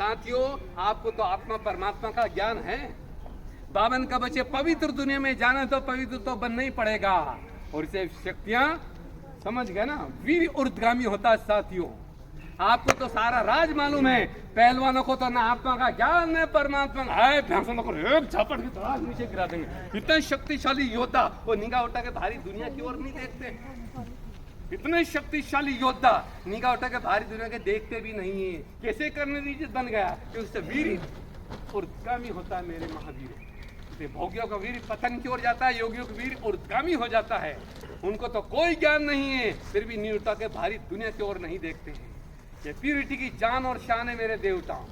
साथियों, आपको तो आत्मा परमात्मा का ज्ञान है। बावन का बच्चे पवित्र दुनिया में जाना तो पवित्र तो बनना ही पड़ेगा। और इसे शक्तियां समझ गए ना, वीर ऊर्ध्वगामी होता है साथियों। आपको तो सारा राज मालूम है, पहलवानों को तो ना आत्मा का ज्ञान है परमात्मा है, भैंसों को एक झपट की तरह नीचे गिरा देंगे। इतने शक्तिशाली योद्धा वो निगाह उठा के भारी दुनिया की ओर नहीं देखते। इतने शक्तिशाली योद्धा निगाह उठा के भारी दुनिया के देखते भी नहीं है। कैसे करने दीजिए बन गया कि उससे वीर ऊर्ध्वगामी होता है मेरे महावीर। भोगियों का वीर पतन की ओर जाता है, योगियों का वीर ऊर्ध्वगामी हो जाता है। उनको तो कोई ज्ञान नहीं है, फिर भी नींव उठा के भारी दुनिया की ओर नहीं देखते हैं। ये प्यूरिटी की जान और शान है मेरे देवताओं।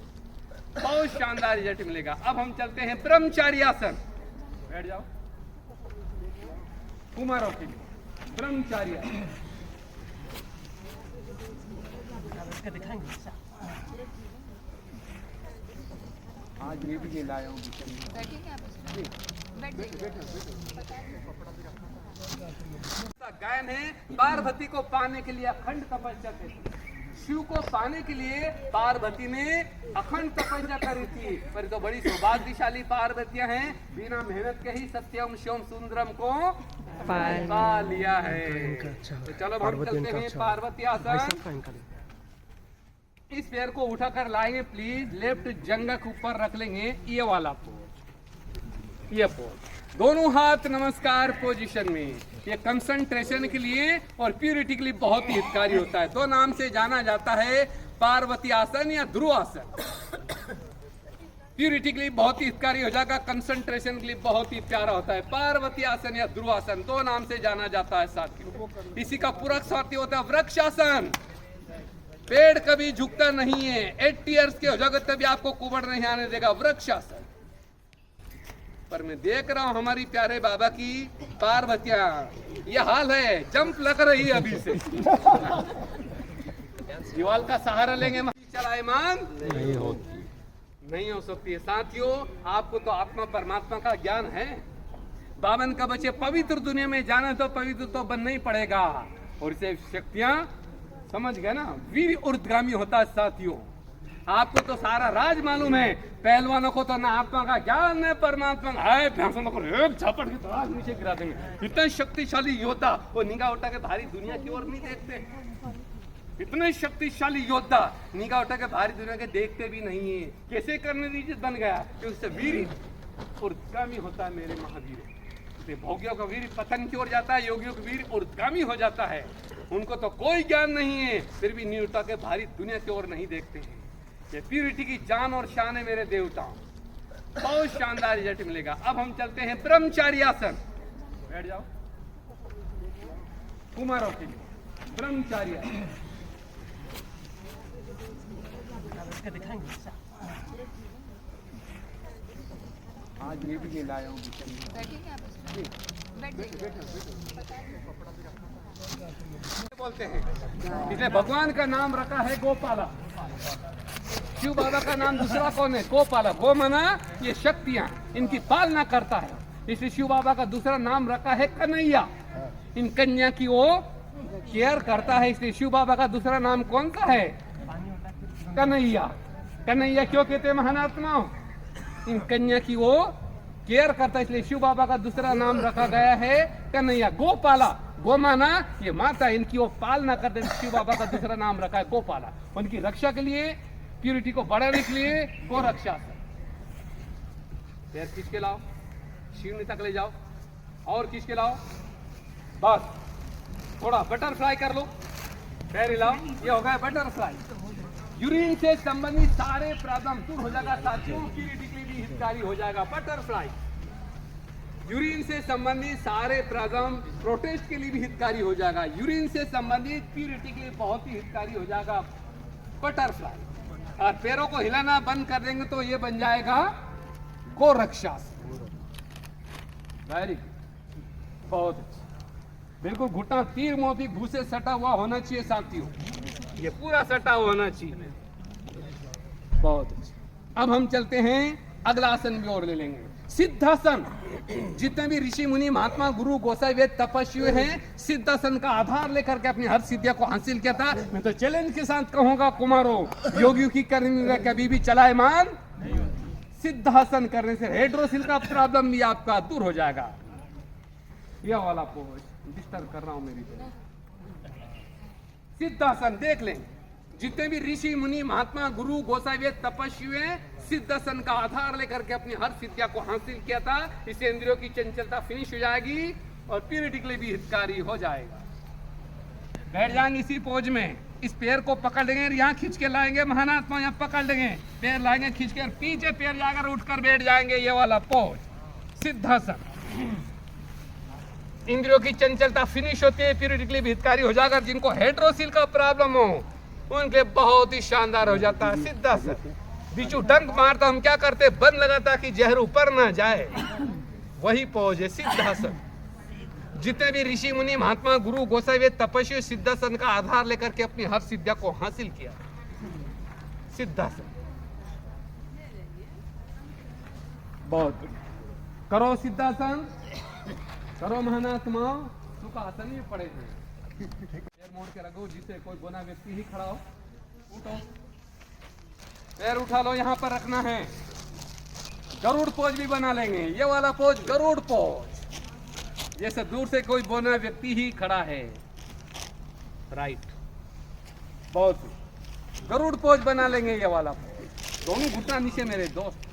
बहुत शानदार रिजल्ट मिलेगा। अब हम चलते हैं ब्रह्मचारी आसन। बैठ जाओ कुमारों के लिए ब्रह्मचारी आसन। आज ये भी लाया हूँ। गायन है पार्वती को पाने के लिए अखंड तपस्या थे। शिव को पाने के लिए पार्वती ने अखंड तपस्या करी थी, पर तो बड़ी सौभाग्यशाली पार्वतियां हैं, बिना मेहनत के ही सत्यम शिवम सुंदरम को पा लिया है। तो चलो हम चलते हैं पार्वती आसन। इस पैर को उठाकर लाएंगे प्लीज, लेफ्ट जंघा के ऊपर रख लेंगे, ये वाला पोज, ये पोज, दोनों हाथ नमस्कार पोजीशन में। ये कंसंट्रेशन के लिए और प्यूरिटी के लिए बहुत ही हितकारी होता है। दो नाम से जाना जाता है, पार्वती आसन या ध्रुव आसन। प्यूरिटी के लिए बहुत ही हितकारी हो जाएगा, कंसंट्रेशन के लिए बहुत ही प्यारा होता है। पार्वती आसन या ध्रुव आसन दो नाम से जाना जाता है साथियों। इसी का पूरक साथी होता है वृक्ष आसन। पेड़ कभी झुकता नहीं है, 80 इयर्स के हो जाओगे तभी आपको कुबड़ नहीं आने देगा वृक्ष आसन। पर मैं देख रहा हूं हमारी प्यारे बाबा की पार्वतियां, ये हाल है, जंप लग रही है अभी से। दीवाल का सहारा लेंगे, चलायमान नहीं हो सकती है साथियों। आपको तो आत्मा परमात्मा का ज्ञान है। बावन का बच्चे पवित्र दुनिया में जाना तो पवित्र तो बनना ही पड़ेगा। और इसे शक्तियां समझ गए ना, वीर ऊर्ध्वगामी होता है साथियों। आपको तो सारा राज मालूम है, पहलवानों को तो ना आत्मा का ज्ञान है परमात्मा है, भैंसों को एक झपट की तरह नीचे गिरा देंगे। इतने शक्तिशाली योद्धा वो निगाह उठा के भारी दुनिया की ओर नहीं देखते। इतने शक्तिशाली योद्धा निगाह उठा के भारी दुनिया के देखते भी नहीं है। कैसे करने दीजिए बन गया कि उससे वीर ऊर्ध्वगामी होता है मेरे महावीर। भोगियों का वीर पतन की ओर जाता है, योगियों का वीर ऊर्ध्वगामी हो जाता है। उनको तो कोई ज्ञान नहीं है, फिर भी नींव उठा के भारी दुनिया की ओर नहीं देखते हैं। ये प्यूरिटी की जान और शान है मेरे देवताओं। बहुत शानदार रिजल्ट मिलेगा। अब हम चलते हैं ब्रह्मचारी आसन। बैठ जाओ कुमारों के लिए ब्रह्मचारी आसन। आज ये भी लाया हूँ। बोलते हैं इसलिए भगवान का नाम रखा है गोपाला। शिव बाबा का नाम दूसरा कौन है? गोपाला। गो मना ये शक्तियां, इनकी पालना करता है, इसलिए शिव बाबा का दूसरा नाम रखा है कन्हैया। इन कन्या की वो केयर करता है, इसलिए शिव बाबा का दूसरा नाम कौन सा है? कन्हैया। कन्हैया क्यों कहते हैं महानात्माओं? इन कन्या की वो केयर करता है, इसलिए शिव बाबा का दूसरा नाम रखा गया है कन्हैया। गोपाला, गो माना ये माता, इनकी वो पालना करते हैं, शिव बाबा का दूसरा नाम रखा है गोपाला। उनकी रक्षा के लिए, प्यूरिटी को बढ़ाने के लिए गो रक्षा। पैर खींच के लाओ, शीर्ष तक ले जाओ और खींच के लाओ, बस थोड़ा बटरफ्लाई कर लो, पैर हिलाओ, ये हो गया बटरफ्लाई। यूरिन से संबंधित सारे प्रॉब्लम दूर हो जाएगा साथियों, प्यूरिटी के लिए भी हितकारी हो जाएगा बटरफ्लाई। यूरिन से संबंधित सारे प्रॉब्लम प्रोटेस्ट के लिए भी हितकारी हो जाएगा। यूरिन से संबंधित प्यूरिटी के लिए बहुत ही हितकारी हो जाएगा बटरफ्लाई। और पैरों को हिलाना बंद कर देंगे तो ये बन जाएगा गोरक्षासन। वेरी गुड, बहुत अच्छा। बिल्कुल घुटना तीर मोती घुसे सटा हुआ होना चाहिए साथियों, ये पूरा सटा हुआ होना चाहिए। बहुत अच्छा। अब हम चलते हैं अगला आसन भी और ले लेंगे। सिद्धासन, जितने भी ऋषि मुनि महात्मा गुरु गोसाई वेद तपस्वी हैं, सिद्धासन का आधार लेकर के अपनी हर सिद्धियों को हासिल किया था। मैं तो चैलेंज के साथ कहूंगा कुमारों, योगियों की करनी कभी भी चलायमान सिद्धासन करने से हेड्रोसिल का प्रॉब्लम भी आपका दूर हो जाएगा। यह वाला पोज डिस्टर्ब कर रहा हूं मेरी तरफ। सिद्धासन देख लें, जितने भी ऋषि मुनि महात्मा गुरु गोसाई वेद तपस्वी हैं, सिद्धासन का आधार लेकर के अपनी हर सिद्धिया को हासिल किया था। इससे इंद्रियों की चंचलता फिनिश हो जाएगी और पीरियडिकली भी हितकारी हो जाएगा। बैठ जाएंगे इसी पोज में, इस पैर को पकड़ लेंगे, यहाँ खींच के लाएंगे, महानात्मा यहाँ पकड़ लेंगे, पैर लाएंगे खींच के, पीछे पैर जाकर उठकर बैठ जाएंगे। ये वाला पोज सिद्धासन। इंद्रियों की चंचलता फिनिश होती है, पीरियडिकली भी हितकारी हो जाकर जिनको हेड्रोसिल का प्रॉब्लम हो उनके बहुत ही शानदार हो जाता है सिद्धासन। बिच्छू डंक मारता, हम क्या करते, बंद लगाता कि जहर ऊपर ना जाए, वही पोज है सिद्धासन। जितने भी ऋषि मुनि महात्मा गुरु गोसाई वेद तपस्वी सिद्धासन का आधार लेकर के अपनी हर सिद्धिया को हासिल किया, सिद्धासन। बहुत करो सिद्धासन, करो महानात्मा, सुखासन में पड़े थे। पैर मोड़ के रखो, जिससे कोई गोना व्यक्ति ही खड़ा हो, उठो, पैर उठा लो, यहाँ पर रखना है। गरुड़ पोज भी बना लेंगे, ये वाला पोज गरुड़ पोज, जैसे दूर से कोई बोना व्यक्ति ही खड़ा है, राइट। बहुत गरुड़ पोज बना लेंगे, ये वाला पोज। दोनों घुटना नीचे मेरे दोस्त,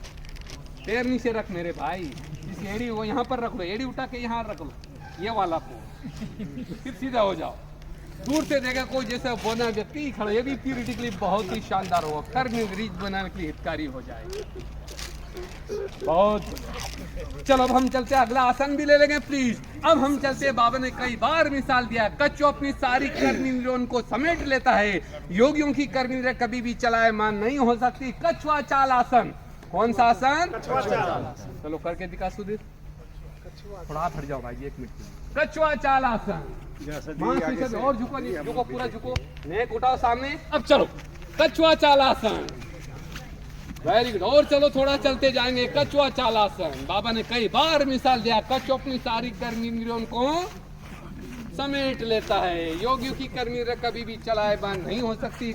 पैर नीचे रख मेरे भाई, इस एड़ी वो यहाँ पर रख लो, एड़ी उठा के यहाँ रख लो, ये वाला पोज। फिर सीधा हो जाओ, दूर से देखा कोई जैसा बोना व्यक्ति खड़ा, ये भी पीरियडिकली बहुत ही शानदार होगा, कर्म रीच बनाने के लिए हितकारी हो जाएगी। बहुत चलो, अब हम चलते, अगला आसन भी ले लेंगे प्लीज। अब हम चलते, बाबा ने कई बार मिसाल दिया, कच्छू अपनी सारी कर्म इंद्रियों को समेट लेता है, योगियों की कर्म इंद्रियां कभी भी चलायमान नहीं हो सकती। कछुआ चाल आसन। कौन सा आसन? चलो करके दिखा सुधीर, थोड़ा हाथ हट जाओ भाई, 1 मिनट। कछुआ चाल आसन, और झुको, झुको, पूरा झुको, नेक उठाओ सामने। अब चलो कछुआ चाल आसन, वेरी गुड। और चलो थोड़ा चलते जाएंगे, कछुआ चाल आसन। बाबा ने कई बार मिसाल दिया, कच्छू अपनी सारी कर्म इंद्रियों को समेट लेता है, योगियों की कर्म इंद्रियां कभी भी चलायमान नहीं हो सकती।